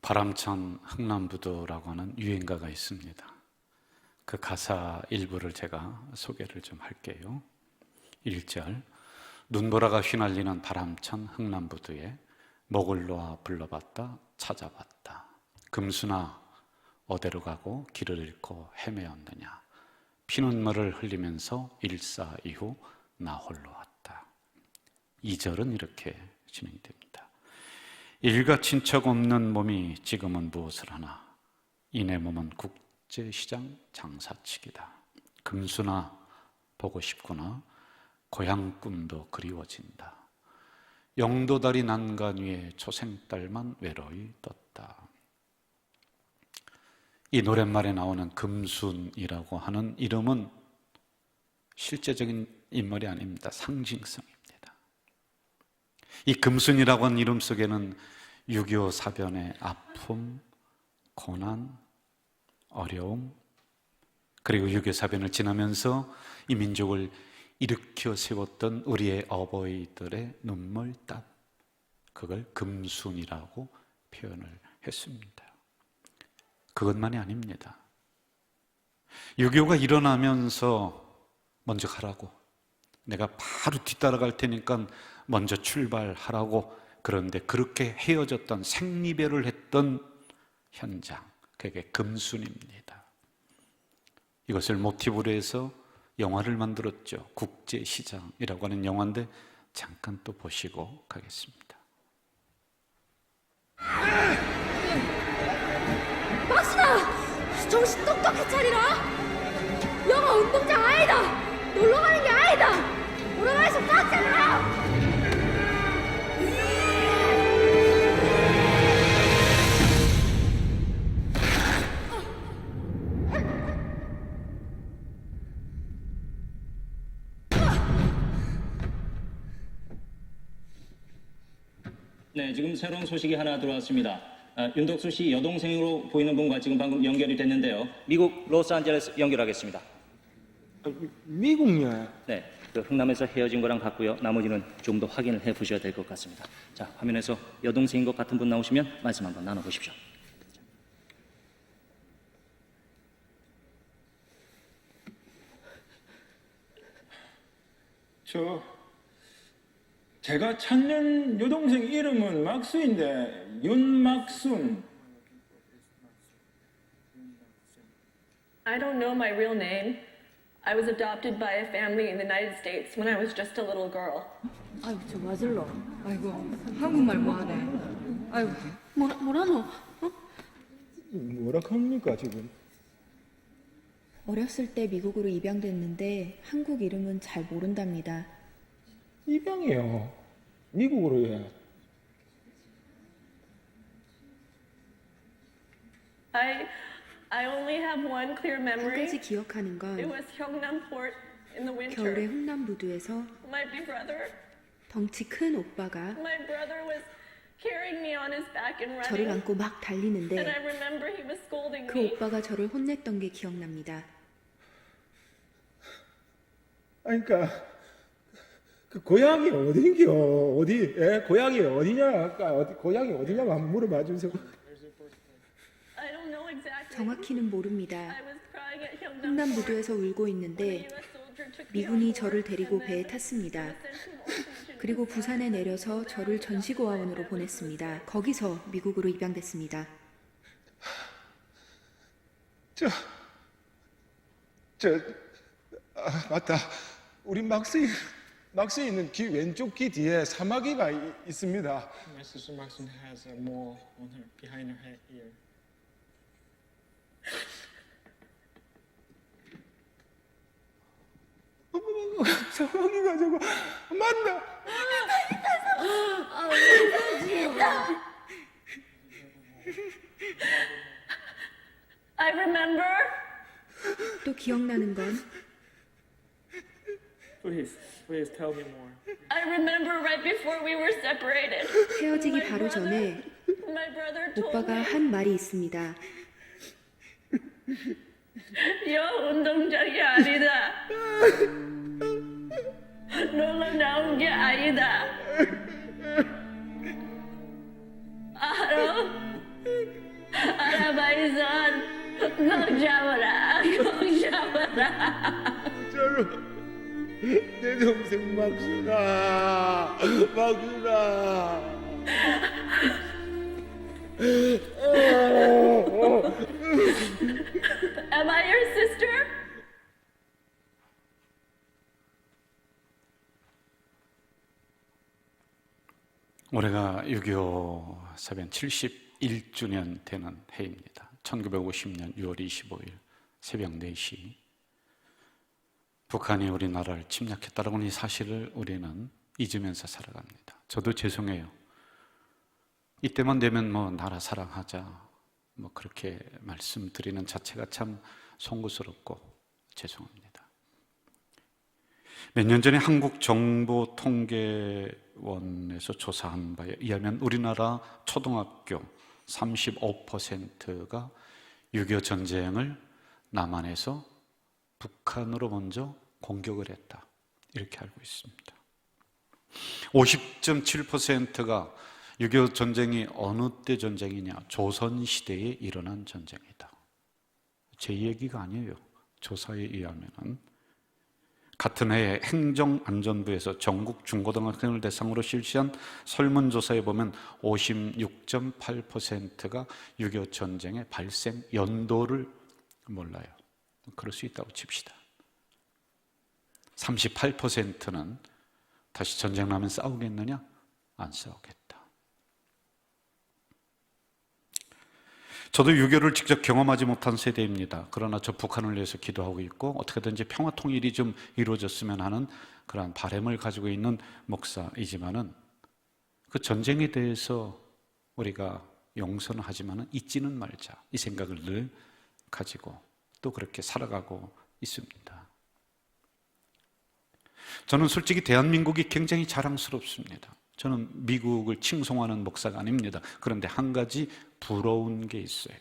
바람찬 흥남부도라고 하는 유행가가 있습니다. 그 가사 일부를 제가 소개를 좀 할게요. 1절, 눈보라가 휘날리는 바람찬 흥남부두에 목을 놓아 불러봤다 찾아봤다. 금수나 어디로 가고 길을 잃고 헤매었느냐. 피눈물을 흘리면서 일사이후 나 홀로 왔다. 2절은 이렇게 진행됩니다. 일가 친척 없는 몸이 지금은 무엇을 하나. 이내 몸은 국제시장 장사치기다. 금수나 보고 싶구나. 고향 꿈도 그리워진다. 영도다리 난간 위에 초생딸만 외로이 떴다. 이 노랫말에 나오는 금순이라고 하는 이름은 실제적인 인물이 아닙니다. 상징성입니다. 이 금순이라고 하는 이름 속에는 6.25 사변의 아픔, 고난, 어려움, 그리고 6.25 사변을 지나면서 이 민족을 일으켜 세웠던 우리의 어버이들의 눈물땀, 그걸 금순이라고 표현을 했습니다. 그것만이 아닙니다. 6.25가 일어나면서 먼저 가라고, 내가 바로 뒤따라갈 테니까 먼저 출발하라고, 그런데 그렇게 헤어졌던, 생리별을 했던 현장, 그게 금순입니다. 이것을 모티브로 해서 영화를 만들었죠. 국제시장이라고 하는 영화인데 잠깐 또 보시고 가겠습니다. 박순아! 정신 똑똑히 차리라! 영화 운동장 아니다! 놀러 가는 게 아니다! 오라가에서 꽉 잡으라! 네, 지금 새로운 소식이 하나 들어왔습니다. 윤덕수 씨 여동생으로 보이는 분과 지금 방금 연결이 됐는데요. 미국 로스앤젤레스 연결하겠습니다. 미국요? 네, 그 흥남에서 헤어진 거랑 같고요. 나머지는 좀 더 확인을 해 보셔야 될 것 같습니다. 자, 화면에서 여동생인 것 같은 분 나오시면 말씀 한번 나눠보십시오. 제가 찾는 여동생 이름은 막수인데 윤막순. I don't know my real name. I was adopted by a family in the United States when I was just a little girl. 아이고 저 맞을러. 아이고 한국말 뭐하네. 아이고 뭐라노? 뭐라 합니까 지금? 어렸을 때 미국으로 입양됐는데 한국 이름은 잘 모른답니다. 입양이요. 미국으로요. I only have one clear 한 memory. 가지 기억하는 It 건 was Gyeongnam Port in the 겨울에 winter. 흥남부두에서 My big brother, 덩치 큰 오빠가 my brother was carrying me on his back and 저를 running. 안고 막 And I 달리는데 remember he was scolding 그 me. 오빠가 저를 혼냈던 게 기억납니다. 아니, 그러니까 그 고향이 어딘겨? 어디? 예? 고향이 어디냐? 아까 고향이 어디냐고 한번 물어봐 주세요. I don't know exactly. 정확히는 모릅니다. I was crying at Gyeongnam Port 흥남부두에서 울고 when a 있는데 US soldier took me on 미군이 board 저를 데리고 and 배에 then 탔습니다. was sent to Washington. 그리고 부산에 내려서 저를 전시고아원으로 보냈습니다. 거기서 미국으로 입양됐습니다. 맞다. 우리 막스에 있는 귀 왼쪽 귀 뒤에 사마귀가 있습니다. My sister Maxine has a mole on her behind her head ear. 사마귀가 저거 맞나? I remember. 또 기억나는 건 Please tell me more. I remember right before we were separated. 헤어지기 바로 전에 My brother told 오빠가 me, 한 말이 있습니다. 여 운동장이 아니다. 놀러 나온 게 아니다. 알아? 내 동생 막순아. Am I your sister? 올해가 6.25 사변 71주년 되는 해입니다. 1950년 6월 25일 새벽 4시 북한이 우리나라를 침략했다라고 하는 이 사실을 우리는 잊으면서 살아갑니다. 저도 죄송해요. 이때만 되면 뭐 나라 사랑하자 뭐 그렇게 말씀드리는 자체가 참 송구스럽고 죄송합니다. 몇 년 전에 한국정보통계원에서 조사한 바에 의하면 우리나라 초등학교 35%가 6.25 전쟁을 남한에서 북한으로 먼저 공격을 했다, 이렇게 알고 있습니다. 50.7%가 6.25 전쟁이 어느 때 전쟁이냐, 조선시대에 일어난 전쟁이다. 제 얘기가 아니에요. 조사에 의하면은 같은 해에 행정안전부에서 전국 중고등학생을 대상으로 실시한 설문조사에 보면 56.8%가 6.25 전쟁의 발생 연도를 몰라요. 그럴 수 있다고 칩시다. 38%는 다시 전쟁 나면 싸우겠느냐? 안 싸우겠다. 저도 6.25를 직접 경험하지 못한 세대입니다. 그러나 저 북한을 위해서 기도하고 있고 어떻게든지 평화 통일이 좀 이루어졌으면 하는 그런 바람을 가지고 있는 목사이지만은 그 전쟁에 대해서 우리가 용서는 하지만은 잊지는 말자, 이 생각을 늘 가지고 또 그렇게 살아가고 있습니다. 저는 솔직히 대한민국이 굉장히 자랑스럽습니다. 저는 미국을 칭송하는 목사가 아닙니다. 그런데 한 가지 부러운 게 있어요.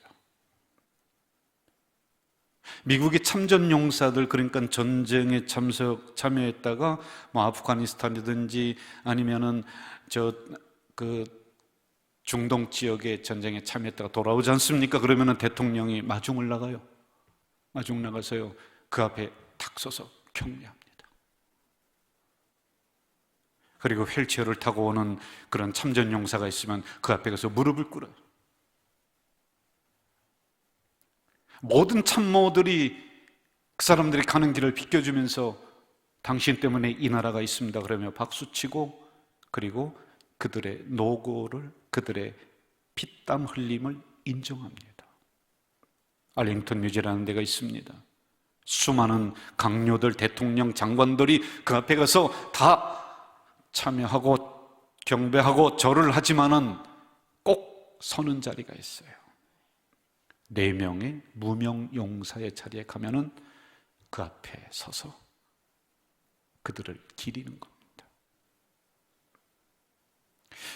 미국의 참전용사들, 그러니까 전쟁에 참여했다가 뭐 아프가니스탄이든지 아니면은 중동 지역의 전쟁에 참여했다가 돌아오지 않습니까? 그러면은 대통령이 마중을 나가요. 마중 나가서요, 그 앞에 탁 서서 격려합니다. 그리고 휠체어를 타고 오는 그런 참전용사가 있으면 그 앞에 가서 무릎을 꿇어요. 모든 참모들이 그 사람들이 가는 길을 비켜주면서 당신 때문에 이 나라가 있습니다 그러며 박수치고, 그리고 그들의 노고를, 그들의 피땀 흘림을 인정합니다. 알링턴 뮤즈라는 데가 있습니다. 수많은 강요들, 대통령, 장관들이 그 앞에 가서 다 참여하고 경배하고 절을 하지만은 꼭 서는 자리가 있어요. 4명의 무명 용사의 자리에 가면은 그 앞에 서서 그들을 기리는 겁니다.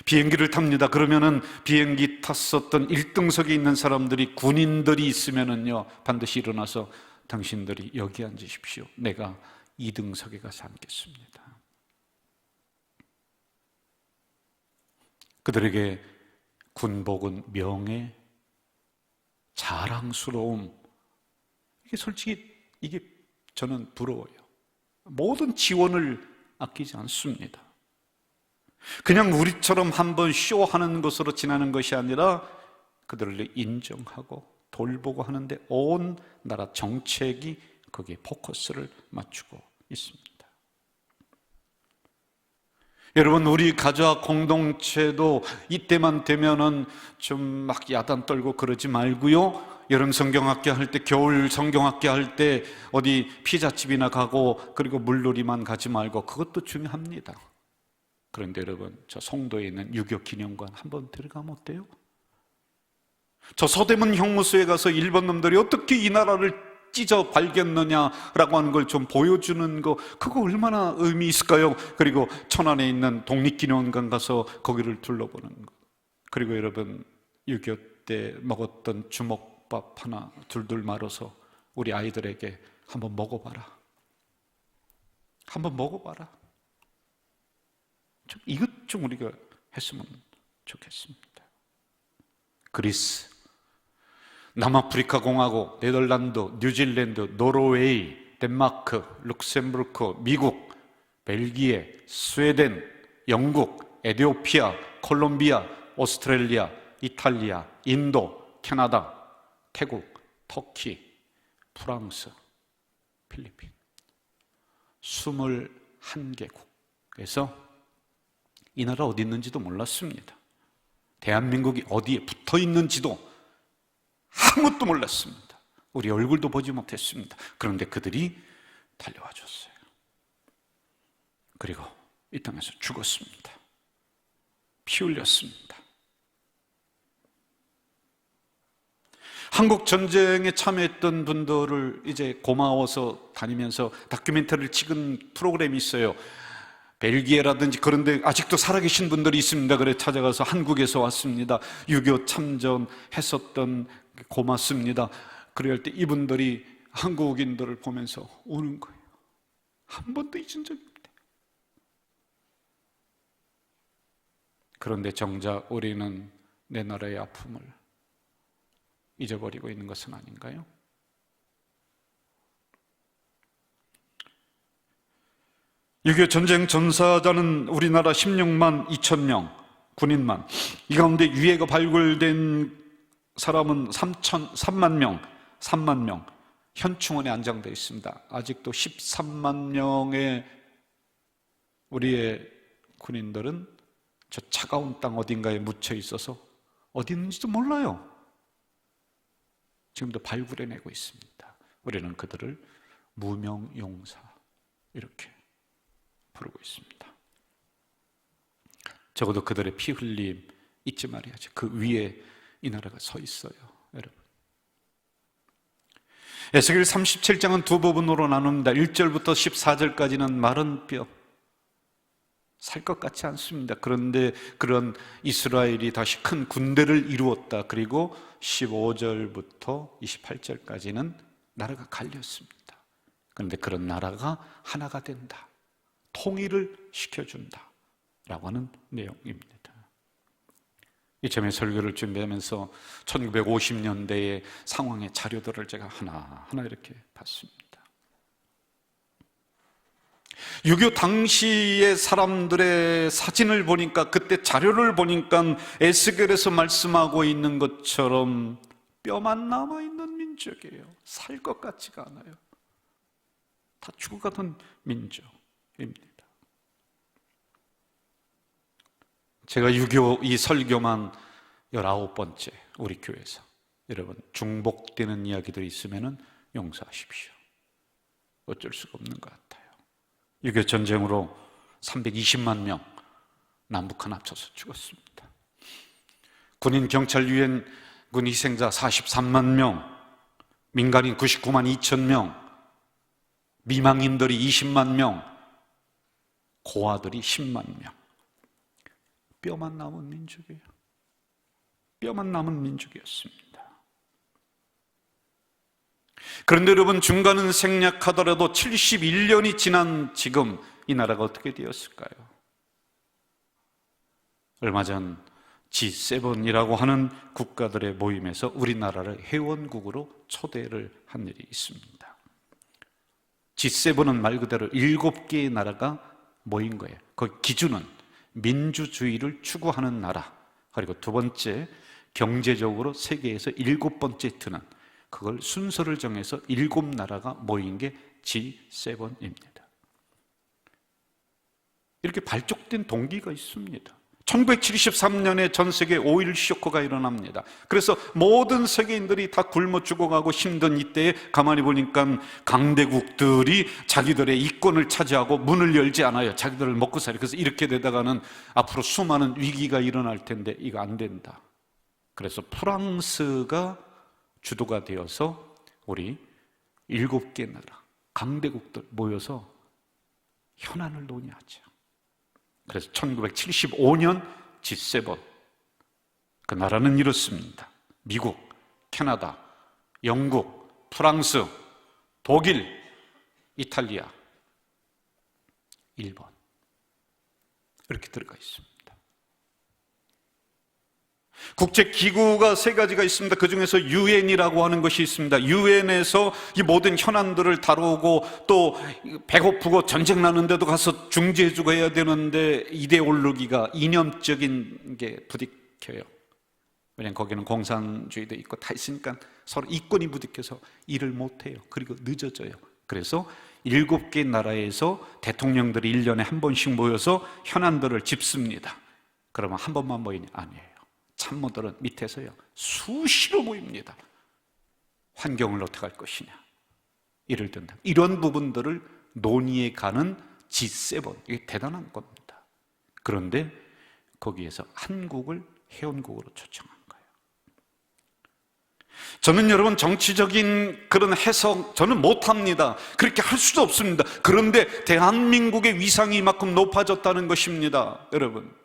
비행기를 탑니다. 그러면은 비행기 탔었던 1등석에 있는 사람들이, 군인들이 있으면은요, 반드시 일어나서 당신들이 여기 앉으십시오. 내가 2등석에 가서 앉겠습니다. 그들에게 군복은 명예, 자랑스러움, 이게 솔직히 이게 저는 부러워요. 모든 지원을 아끼지 않습니다. 그냥 우리처럼 한번 쇼하는 것으로 지나는 것이 아니라 그들을 인정하고 돌보고 하는데 온 나라 정책이 거기에 포커스를 맞추고 있습니다. 여러분, 우리 가족 공동체도 이때만 되면은 좀 막 야단 떨고 그러지 말고요. 여름 성경학교 할 때, 겨울 성경학교 할 때 어디 피자집이나 가고 그리고 물놀이만 가지 말고, 그것도 중요합니다. 그런데 여러분, 저 송도에 있는 6.25 기념관 한번 들어가면 어때요? 저 서대문 형무소에 가서 일본 놈들이 어떻게 이 나라를 찢어 발겼느냐라고 하는 걸 좀 보여주는 거, 그거 얼마나 의미 있을까요? 그리고 천안에 있는 독립기념관 가서 거기를 둘러보는 거. 그리고 여러분, 6.25 때 먹었던 주먹밥 하나 둘둘 말아서 우리 아이들에게 한번 먹어봐라. 한번 먹어봐라. 좀 이것 좀 우리가 했으면 좋겠습니다. 그리스, 남아프리카 공화국, 네덜란드, 뉴질랜드, 노르웨이, 덴마크, 룩셈부르크, 미국, 벨기에, 스웨덴, 영국, 에티오피아, 콜롬비아, 오스트레일리아, 이탈리아, 인도, 캐나다, 태국, 터키, 프랑스, 필리핀 21개국에서 이 나라 어디 있는지도 몰랐습니다. 대한민국이 어디에 붙어 있는지도 아무것도 몰랐습니다. 우리 얼굴도 보지 못했습니다. 그런데 그들이 달려와 줬어요. 그리고 이 땅에서 죽었습니다. 피 흘렸습니다. 한국 전쟁에 참여했던 분들을 이제 고마워서 다니면서 다큐멘터리를 찍은 프로그램이 있어요. 벨기에라든지 그런데 아직도 살아계신 분들이 있습니다. 그래 찾아가서 한국에서 왔습니다. 6.25 참전했었던 고맙습니다. 그럴 때 이분들이 한국인들을 보면서 우는 거예요. 한 번도 잊은 적이 없대. 그런데 정작 우리는 내 나라의 아픔을 잊어버리고 있는 것은 아닌가요? (6.25) 전쟁 전사자는 우리나라 16만 2천 명 군인만, 이 가운데 유해가 발굴된 사람은 3만 명 현충원에 안장되어 있습니다. 아직도 13만 명의 우리의 군인들은 저 차가운 땅 어딘가에 묻혀 있어서 어디 있는지도 몰라요. 지금도 발굴해내고 있습니다. 우리는 그들을 무명용사 이렇게 부르고 있습니다. 적어도 그들의 피 흘림 잊지 말아야죠. 그 위에 이 나라가 서 있어요, 여러분. 에스겔 37장은 두 부분으로 나눕니다. 1절부터 14절까지는 마른 뼈, 살 것 같지 않습니다. 그런데 그런 이스라엘이 다시 큰 군대를 이루었다. 그리고 15절부터 28절까지는 나라가 갈렸습니다. 그런데 그런 나라가 하나가 된다, 통일을 시켜준다 라고 하는 내용입니다. 이참에 설교를 준비하면서 1950년대의 상황의 자료들을 제가 하나하나 이렇게 봤습니다. 6.25 당시의 사람들의 사진을 보니까, 그때 자료를 보니까 에스겔에서 말씀하고 있는 것처럼 뼈만 남아있는 민족이에요. 살 것 같지가 않아요. 다 죽어가던 민족입니다. 제가 6.25 이 설교만 19번째 우리 교회에서, 여러분 중복되는 이야기들이 있으면 용서하십시오. 어쩔 수가 없는 것 같아요. 6.25 전쟁으로 320만 명 남북한 합쳐서 죽었습니다. 군인, 경찰, 유엔군 희생자 43만 명, 민간인 99만 2천 명, 미망인들이 20만 명, 고아들이 10만 명. 뼈만 남은 민족이에요. 뼈만 남은 민족이었습니다. 그런데 여러분, 중간은 생략하더라도 71년이 지난 지금 이 나라가 어떻게 되었을까요? 얼마 전 G7이라고 하는 국가들의 모임에서 우리나라를 회원국으로 초대를 한 일이 있습니다. G7은 말 그대로 7개의 나라가 모인 거예요. 그 기준은 민주주의를 추구하는 나라, 그리고 두 번째 경제적으로 세계에서 7번째 드는, 그걸 순서를 정해서 7나라가 모인 게 G7입니다. 이렇게 발족된 동기가 있습니다. 1973년에 전 세계 오일 쇼크가 일어납니다. 그래서 모든 세계인들이 다 굶어 죽어가고 힘든 이때에 가만히 보니까 강대국들이 자기들의 이권을 차지하고 문을 열지 않아요. 자기들을 먹고 살아요. 그래서 이렇게 되다가는 앞으로 수많은 위기가 일어날 텐데 이거 안 된다. 그래서 프랑스가 주도가 되어서 우리 7개 나라 강대국들 모여서 현안을 논의하죠. 그래서 1975년 G7, 그 나라는 이렇습니다. 미국, 캐나다, 영국, 프랑스, 독일, 이탈리아, 일본, 이렇게 들어가 있습니다. 국제기구가 세 가지가 있습니다. 그 중에서 유엔이라고 하는 것이 있습니다. 유엔에서 이 모든 현안들을 다루고 또 배고프고 전쟁 나는데도 가서 중재해주고 해야 되는데 이데올로기가 이념적인 게 부딪혀요. 왜냐하면 거기는 공산주의도 있고 다 있으니까 서로 이권이 부딪혀서 일을 못해요. 그리고 늦어져요. 그래서 7개 나라에서 대통령들이 1년에 한 번씩 모여서 현안들을 짚습니다. 그러면 한 번만 모이냐? 아니에요. 참모들은 밑에서요 수시로 모입니다. 환경을 어떻게 할 것이냐, 이를 든다. 이런 부분들을 논의해 가는 G7, 이게 대단한 겁니다. 그런데 거기에서 한국을 회원국으로 초청한 거예요. 저는 여러분 정치적인 그런 해석 저는 못합니다. 그렇게 할 수도 없습니다. 그런데 대한민국의 위상이 이만큼 높아졌다는 것입니다. 여러분,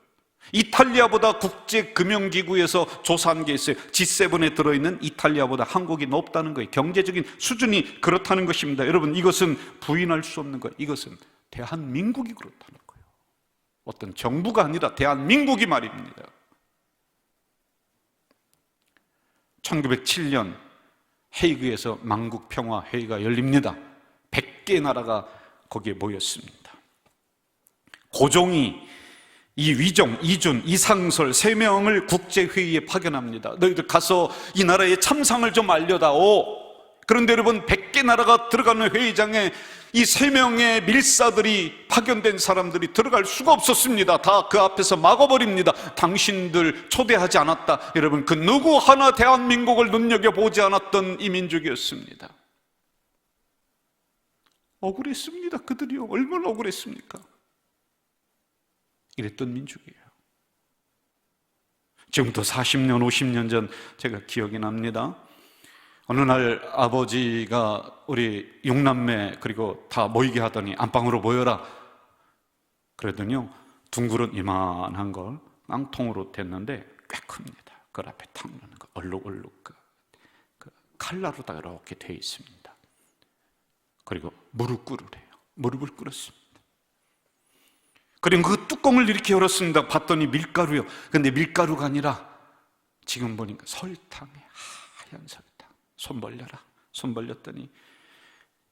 이탈리아보다 국제금융기구에서 조사한 게 있어요. G7에 들어있는 이탈리아보다 한국이 높다는 거예요. 경제적인 수준이 그렇다는 것입니다. 여러분, 이것은 부인할 수 없는 거예요. 이것은 대한민국이 그렇다는 거예요. 어떤 정부가 아니라 대한민국이 말입니다. 1907년 헤이그에서 만국평화회의가 열립니다. 100개 나라가 거기에 모였습니다. 고종이 이위종, 이준, 이상설 3명을 국제회의에 파견합니다. 너희들 가서 이 나라의 참상을 좀 알려다오. 그런데 여러분, 100개 나라가 들어가는 회의장에 이 3명의 밀사들이, 파견된 사람들이 들어갈 수가 없었습니다. 다 그 앞에서 막아버립니다. 당신들 초대하지 않았다. 여러분, 그 누구 하나 대한민국을 눈여겨보지 않았던 이 민족이었습니다. 억울했습니다. 그들이요, 얼마나 억울했습니까? 이랬던 민족이에요. 지금부터 40년, 50년 전 제가 기억이 납니다. 어느 날 아버지가 우리 6남매 그리고 다 모이게 하더니 안방으로 모여라. 그러더니요, 둥그런 이만한 걸 깡통으로 댔는데 꽤 큽니다. 그 앞에 탁 넣는 거 얼룩얼룩 그 칼라로다 이렇게 돼 있습니다. 그리고 무릎 꿇으래요. 무릎을 꿇었습니다. 그리고 그 뚜껑을 이렇게 열었습니다. 봤더니 밀가루요. 근데 밀가루가 아니라 지금 보니까 설탕에 하얀 설탕. 손 벌려라. 손 벌렸더니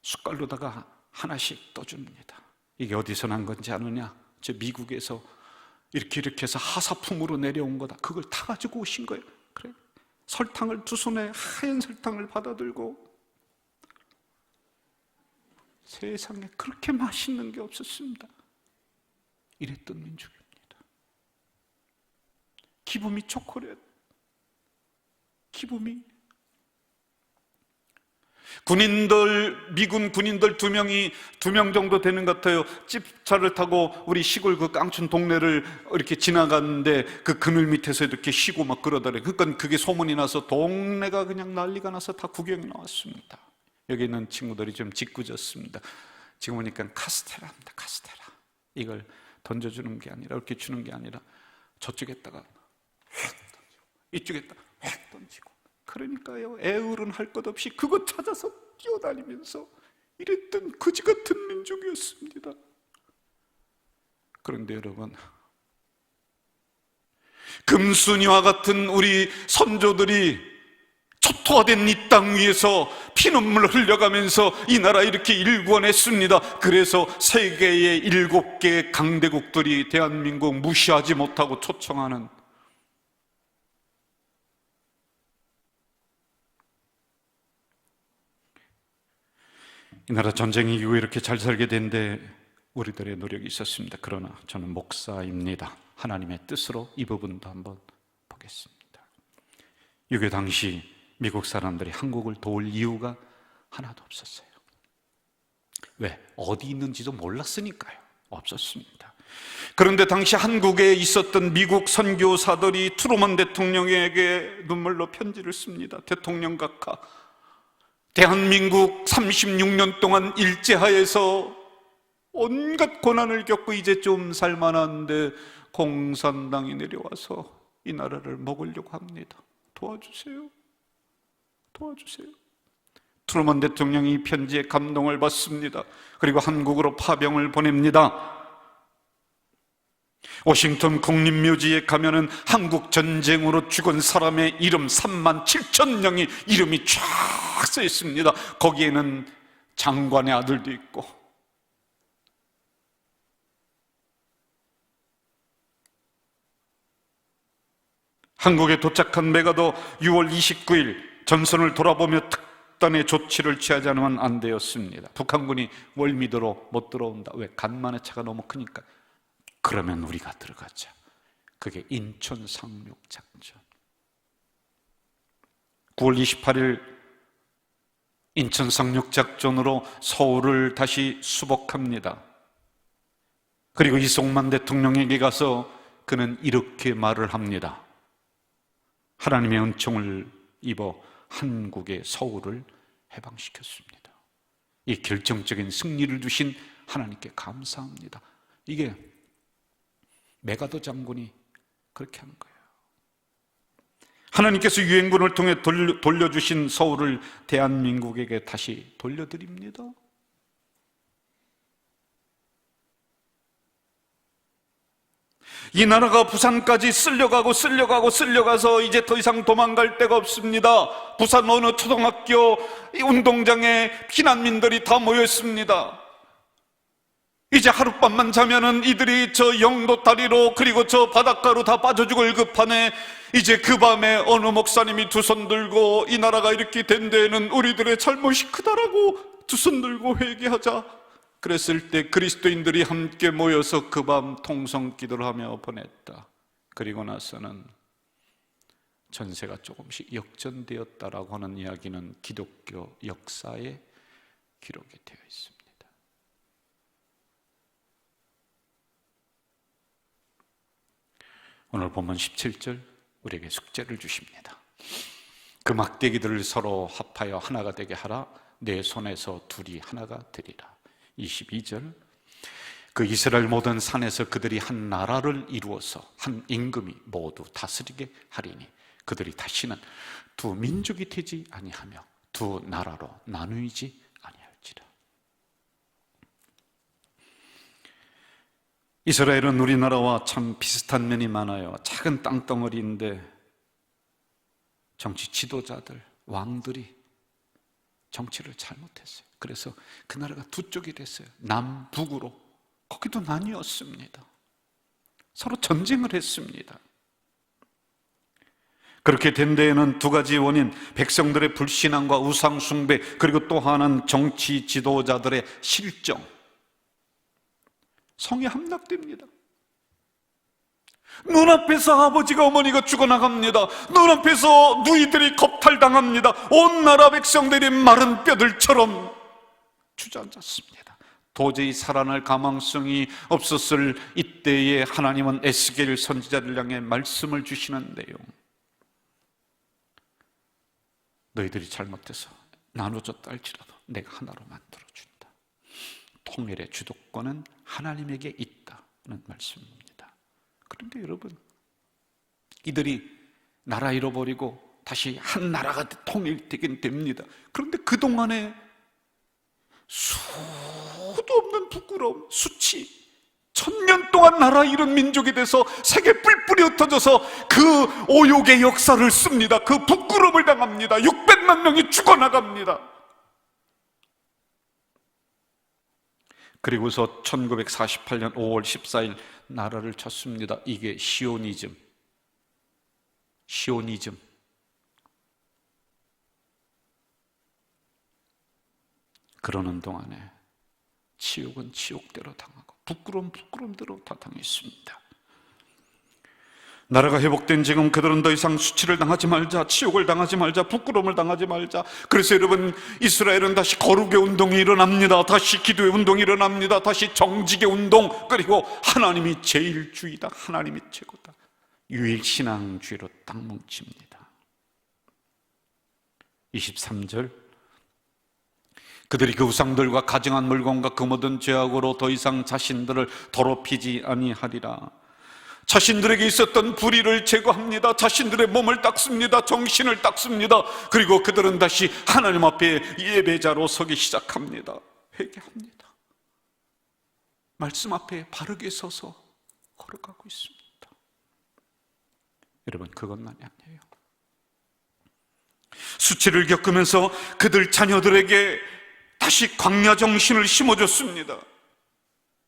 숟갈로다가 하나씩 떠줍니다. 이게 어디서 난 건지 아느냐? 저 미국에서 이렇게 해서 하사품으로 내려온 거다. 그걸 다 가지고 오신 거예요. 그래, 설탕을 두 손에 하얀 설탕을 받아들고, 세상에 그렇게 맛있는 게 없었습니다. 이랬던 민족입니다. 기분이 초콜릿, 기분이. 군인들, 미군 군인들 2명 정도 되는 것 같아요. 집차를 타고 우리 시골 그 깡촌 동네를 이렇게 지나갔는데 그 그늘 밑에서 이렇게 쉬고 막 그러더래요. 그러니까 그게 소문이 나서 동네가 그냥 난리가 나서 다 구경이 나왔습니다. 여기 있는 친구들이 좀 짓궂었습니다. 지금 보니까 카스테라입니다. 카스테라. 이걸 던져주는 게 아니라, 이렇게 주는 게 아니라 저쪽에다가 휙 던지고 이쪽에다가 휙 던지고, 그러니까요, 애울은 할 것 없이 그거 찾아서 뛰어다니면서 이랬던 거지 같은 민족이었습니다. 그런데 여러분, 금순이와 같은 우리 선조들이 초토화된 이 땅 위에서 피눈물 흘려가면서 이 나라 이렇게 일구어냈습니다. 그래서 세계의 7개 강대국들이 대한민국 무시하지 못하고 초청하는, 이 나라 전쟁 이후에 이렇게 잘 살게 된데 우리들의 노력이 있었습니다. 그러나 저는 목사입니다. 하나님의 뜻으로 이 부분도 한번 보겠습니다. 6.25 당시 미국 사람들이 한국을 도울 이유가 하나도 없었어요. 왜? 어디 있는지도 몰랐으니까요. 없었습니다. 그런데 당시 한국에 있었던 미국 선교사들이 트루먼 대통령에게 눈물로 편지를 씁니다. 대통령 각하, 대한민국 36년 동안 일제하에서 온갖 고난을 겪고 이제 좀 살만한데 공산당이 내려와서 이 나라를 먹으려고 합니다. 도와주세요. 도와주세요. 트루먼 대통령이 이 편지에 감동을 받습니다. 그리고 한국으로 파병을 보냅니다. 워싱턴 국립묘지에 가면은 한국 전쟁으로 죽은 사람의 이름 3만 7천 명이 이름이 쫙 써 있습니다. 거기에는 장관의 아들도 있고 한국에 도착한 메가더 6월 29일 전선을 돌아보며 특단의 조치를 취하지 않으면 안 되었습니다. 북한군이 월미도로 못 들어온다. 왜? 간만의 차가 너무 크니까. 그러면 우리가 들어가자. 그게 인천 상륙작전. 9월 28일 인천 상륙작전으로 서울을 다시 수복합니다. 그리고 이송만 대통령에게 가서 그는 이렇게 말을 합니다. 하나님의 은총을 입어 한국의 서울을 해방시켰습니다. 이 결정적인 승리를 주신 하나님께 감사합니다. 이게 메가더 장군이 그렇게 하는 거예요. 하나님께서 유엔군을 통해 돌려주신 서울을 대한민국에게 다시 돌려드립니다. 이 나라가 부산까지 쓸려가서 이제 더 이상 도망갈 데가 없습니다. 부산 어느 초등학교 운동장에 피난민들이 다 모였습니다. 이제 하룻밤만 자면은 이들이 저 영도 다리로 그리고 저 바닷가로 다 빠져 죽을 급판에 이제 그 밤에 어느 목사님이 두 손 들고 이 나라가 이렇게 된 데에는 우리들의 잘못이 크다라고 두 손 들고 회개하자. 그랬을 때 그리스도인들이 함께 모여서 그 밤 통성 기도를 하며 보냈다. 그리고 나서는 전세가 조금씩 역전되었다라고 하는 이야기는 기독교 역사에 기록이 되어 있습니다. 오늘 본문 17절 우리에게 숙제를 주십니다. 그 막대기들을 서로 합하여 하나가 되게 하라. 내 손에서 둘이 하나가 되리라. 22절 그 이스라엘 모든 산에서 그들이 한 나라를 이루어서 한 임금이 모두 다스리게 하리니 그들이 다시는 두 민족이 되지 아니하며 두 나라로 나누이지 아니할지라. 이스라엘은 우리나라와 참 비슷한 면이 많아요. 작은 땅덩어리인데 정치 지도자들, 왕들이 정치를 잘못했어요. 그래서 그 나라가 두 쪽이 됐어요. 남북으로. 거기도 나뉘었습니다. 서로 전쟁을 했습니다. 그렇게 된 데에는 두 가지 원인, 백성들의 불신앙과 우상 숭배, 그리고 또 하나는 정치 지도자들의 실정. 성이 함락됩니다. 눈앞에서 아버지가 어머니가 죽어나갑니다. 눈앞에서 누이들이 겁탈당합니다. 온 나라 백성들이 마른 뼈들처럼 주저앉았습니다. 도저히 살아날 가망성이 없었을 이때에 하나님은 에스겔 선지자를 향해 말씀을 주시는데요. 너희들이 잘못해서 나눠졌다 할지라도 내가 하나로 만들어준다. 통일의 주도권은 하나님에게 있다는 말씀입니다. 그런데 여러분, 이들이 나라 잃어버리고 다시 한 나라가 통일되긴 됩니다. 그런데 그동안에 수도 없는 부끄러움, 수치, 1000년 동안 나라 잃은 민족이 돼서 세계 뿔뿔이 흩어져서 그 오욕의 역사를 씁니다. 그 부끄러움을 당합니다. 600만 명이 죽어나갑니다. 그리고서 1948년 5월 14일 나라를 쳤습니다. 이게 시오니즘. 그러는 동안에 치욕은 치욕대로 당하고 부끄러움대로 다 당했습니다. 나라가 회복된 지금 그들은 더 이상 수치를 당하지 말자, 치욕을 당하지 말자, 부끄러움을 당하지 말자. 그래서 여러분, 이스라엘은 다시 거룩의 운동이 일어납니다. 다시 기도의 운동이 일어납니다. 다시 정직의 운동, 그리고 하나님이 제일주의다, 하나님이 최고다, 유일신앙주의로 딱 뭉칩니다. 23절 그들이 그 우상들과 가증한 물건과 그 모든 죄악으로 더 이상 자신들을 더럽히지 아니하리라. 자신들에게 있었던 불의를 제거합니다. 자신들의 몸을 닦습니다. 정신을 닦습니다. 그리고 그들은 다시 하나님 앞에 예배자로 서기 시작합니다. 회개합니다. 말씀 앞에 바르게 서서 걸어가고 있습니다. 여러분, 그것만이 아니에요. 수치를 겪으면서 그들 자녀들에게 다시 광야 정신을 심어줬습니다.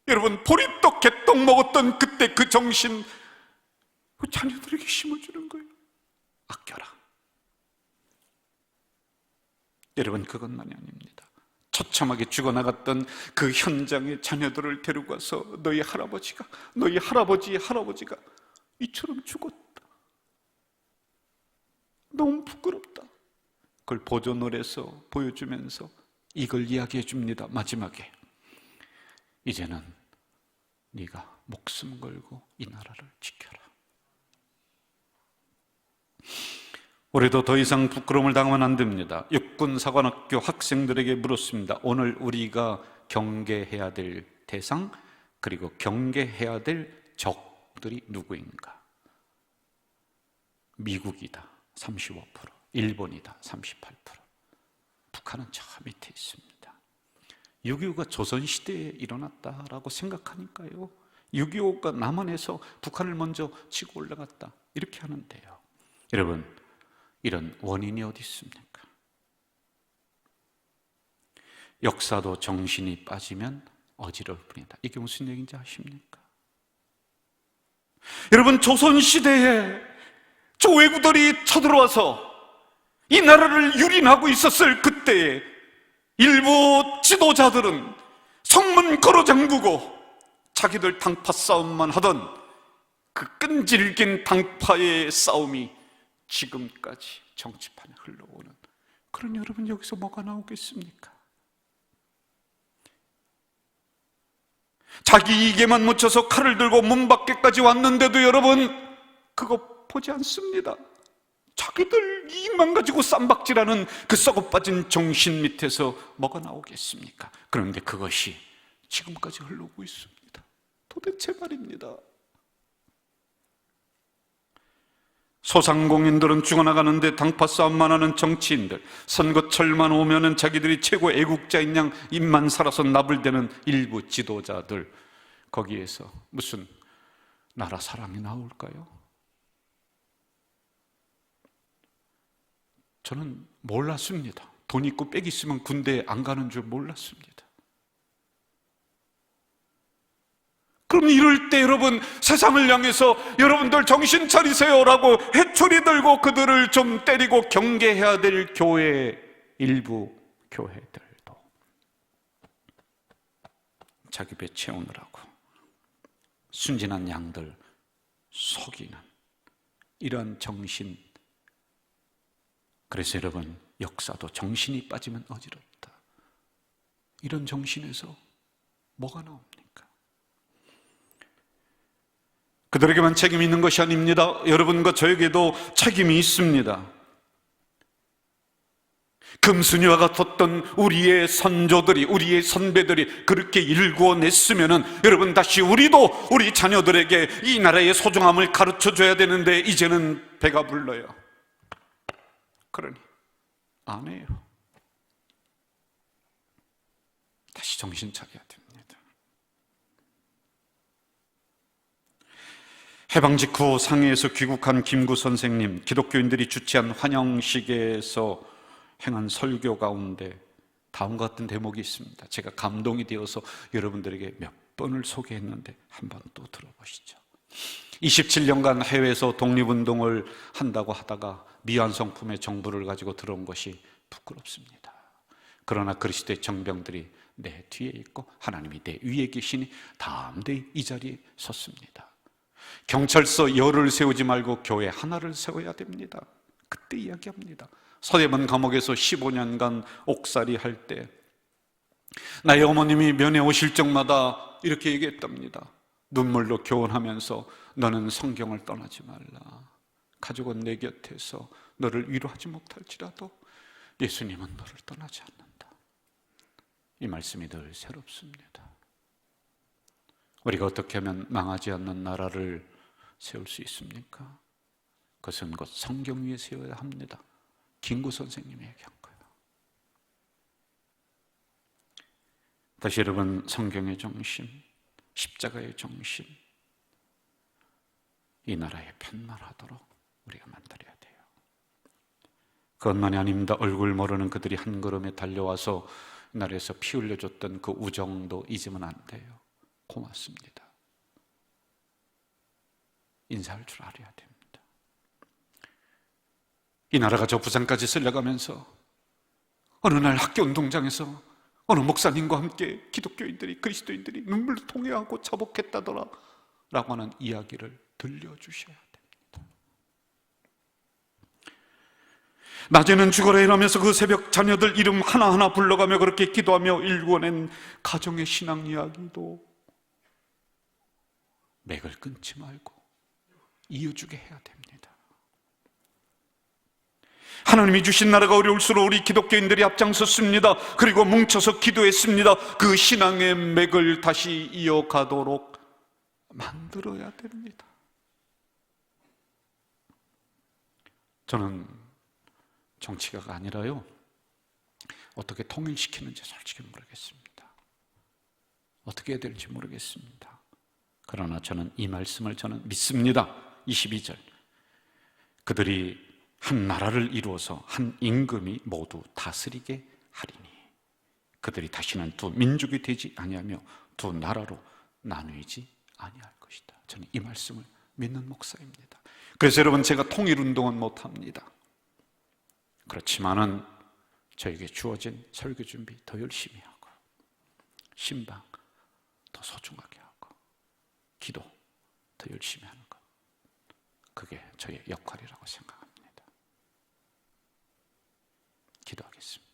여러분, 보리떡 개떡 먹었던 그때 그 정신 그 자녀들에게 심어주는 거예요. 아껴라. 여러분, 그것만이 아닙니다. 처참하게 죽어나갔던 그 현장에 자녀들을 데리고 가서 너희 할아버지가, 너희 할아버지의 할아버지가 이처럼 죽었다. 너무 부끄럽다. 그걸 보존을해서 보여주면서 이걸 이야기해 줍니다. 마지막에 이제는 네가 목숨 걸고 이 나라를 지켜라. 우리도 더 이상 부끄러움을 당하면 안 됩니다. 육군사관학교 학생들에게 물었습니다. 오늘 우리가 경계해야 될 대상, 그리고 경계해야 될 적들이 누구인가? 미국이다 35%, 일본이다 38%, 북한은 저 밑에 있습니다. 6.25가 조선시대에 일어났다라고 생각하니까요, 6.25가 남한에서 북한을 먼저 치고 올라갔다 이렇게 하는데요, 여러분, 이런 원인이 어디 있습니까? 역사도 정신이 빠지면 어지러울 뿐이다. 이게 무슨 얘기인지 아십니까? 여러분, 조선시대에 저 왜구들이 쳐들어와서 이 나라를 유린하고 있었을 그때에 일부 지도자들은 성문 걸어 잠그고 자기들 당파 싸움만 하던 그 끈질긴 당파의 싸움이 지금까지 정치판에 흘러오는, 그런 여러분, 여기서 뭐가 나오겠습니까? 자기 이익에만 묻혀서 칼을 들고 문 밖에까지 왔는데도 여러분, 그거 보지 않습니다. 자기들 이익만 가지고 쌈박질하는 그 썩어빠진 정신 밑에서 뭐가 나오겠습니까? 그런데 그것이 지금까지 흘러오고 있습니다. 도대체 말입니다. 소상공인들은 죽어나가는데 당파 싸움만 하는 정치인들, 선거철만 오면은 자기들이 최고 애국자인 양 입만 살아서 나불대는 일부 지도자들, 거기에서 무슨 나라 사랑이 나올까요? 저는 몰랐습니다. 돈 있고 빽 있으면 군대 안 가는 줄 몰랐습니다. 그럼 이럴 때 여러분, 세상을 향해서 여러분들 정신 차리세요라고 해초리 들고 그들을 좀 때리고 경계해야 될 교회, 일부 교회들도 자기 배 채우느라고 순진한 양들 속이는 이런 정신. 그래서 여러분, 역사도 정신이 빠지면 어지럽다. 이런 정신에서 뭐가 나옵니까? 그들에게만 책임이 있는 것이 아닙니다. 여러분과 저에게도 책임이 있습니다. 금순이와 같았던 우리의 선조들이, 우리의 선배들이 그렇게 일구어냈으면은 여러분, 다시 우리도 우리 자녀들에게 이 나라의 소중함을 가르쳐줘야 되는데 이제는 배가 불러요. 그러니 안 해요. 다시 정신 차려야 됩니다. 해방 직후 상해에서 귀국한 김구 선생님, 기독교인들이 주최한 환영식에서 행한 설교 가운데 다음과 같은 대목이 있습니다. 제가 감동이 되어서 여러분들에게 몇 번을 소개했는데 한번 또 들어보시죠. 27년간 해외에서 독립운동을 한다고 하다가 미완성품의 정부를 가지고 들어온 것이 부끄럽습니다. 그러나 그리스도의 정병들이 내 뒤에 있고 하나님이 내 위에 계시니 담대히 이 자리에 섰습니다. 경찰서 열을 세우지 말고 교회 하나를 세워야 됩니다. 그때 이야기합니다. 서대문 감옥에서 15년간 옥살이 할 때 나의 어머님이 면회 오실 적마다 이렇게 얘기했답니다. 눈물로 교훈하면서 너는 성경을 떠나지 말라. 가족은 내 곁에서 너를 위로하지 못할지라도 예수님은 너를 떠나지 않는다. 이 말씀이 늘 새롭습니다. 우리가 어떻게 하면 망하지 않는 나라를 세울 수 있습니까? 그것은 곧 성경 위에 세워야 합니다. 김구 선생님이 얘기한 거예요. 다시 여러분, 성경의 정신, 십자가의 정신, 이 나라에 편말하도록 우리가 만들어야 돼요. 그것만이 아닙니다. 얼굴 모르는 그들이 한 걸음에 달려와서 나라에서 피 흘려줬던 그 우정도 잊으면 안 돼요. 고맙습니다. 인사할 줄 알아야 됩니다. 이 나라가 저 부산까지 쓸려가면서 어느 날 학교 운동장에서 어느 목사님과 함께 기독교인들이, 그리스도인들이 눈물로 통회하고 자복했다더라 라고 하는 이야기를 들려주셔야 됩니다. 낮에는 죽어라 일하면서 그 새벽 자녀들 이름 하나하나 불러가며 그렇게 기도하며 일궈낸 가정의 신앙 이야기도 맥을 끊지 말고 이어주게 해야 됩니다. 하나님이 주신 나라가 어려울수록 우리 기독교인들이 앞장섰습니다. 그리고 뭉쳐서 기도했습니다. 그 신앙의 맥을 다시 이어가도록 만들어야 됩니다. 저는 정치가가 아니라요, 어떻게 통일시키는지 솔직히 모르겠습니다. 어떻게 해야 될지 모르겠습니다. 그러나 저는 이 말씀을 믿습니다. 22절, 그들이 한 나라를 이루어서 한 임금이 모두 다스리게 하리니 그들이 다시는 두 민족이 되지 아니하며 두 나라로 나누이지 아니할 것이다. 저는 이 말씀을 믿는 목사입니다. 그래서 여러분, 제가 통일운동은 못합니다. 그렇지만은 저에게 주어진 설교 준비 더 열심히 하고, 신방 더 소중하게 하고, 기도 더 열심히 하는 것, 그게 저의 역할이라고 생각합니다. 기도하겠습니다.